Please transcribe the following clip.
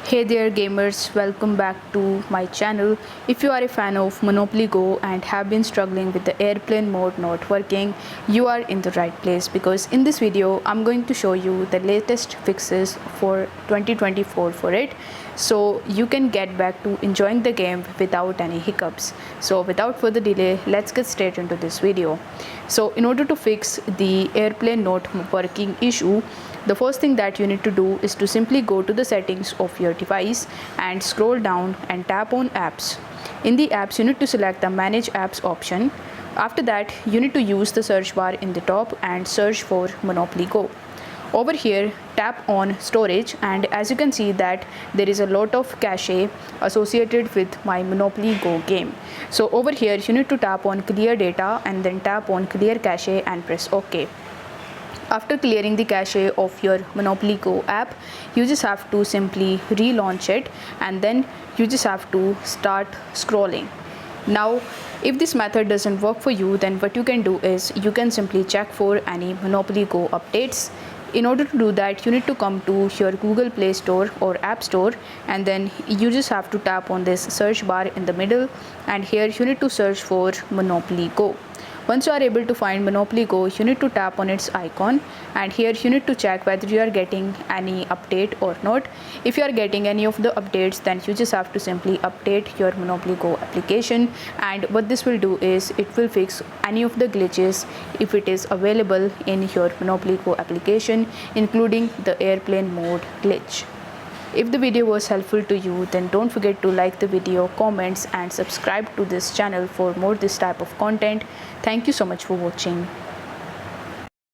Hey there gamers, welcome back to my channel. If you are a fan of Monopoly Go and have been struggling with the airplane mode not working, you are in the right place because in this video I'm going to show you the latest fixes for 2024 for it, so you can get back to enjoying the game without any hiccups. So without further delay, let's get straight into this video. So in order to fix the airplane not working issue, the first thing that you need to do is to simply go to the settings of your device and scroll down and tap on apps. In the apps, you need to select the manage apps option. After that, you need to use the search bar in the top and search for Monopoly Go. Over here, tap on storage, and as you can see that there is a lot of cache associated with my Monopoly Go game. So over here, you need to tap on clear data and then tap on clear cache and press OK. After clearing the cache of your Monopoly Go app, you just have to simply relaunch it and then you just have to start scrolling. Now, if this method doesn't work for you, then what you can do is you can simply check for any Monopoly Go updates. In order to do that, you need to come to your Google Play Store or App Store, and then you just have to tap on this search bar in the middle, and here you need to search for Monopoly Go. Once you are able to find Monopoly Go, you need to tap on its icon, and here you need to check whether you are getting any update or not. If you are getting any of the updates, then you just have to simply update your Monopoly Go application, and what this will do is it will fix any of the glitches if it is available in your Monopoly Go application, including the airplane mode glitch. If the video was helpful to you, then don't forget to like the video, comments and subscribe to this channel for more this type of content. Thank you so much for watching.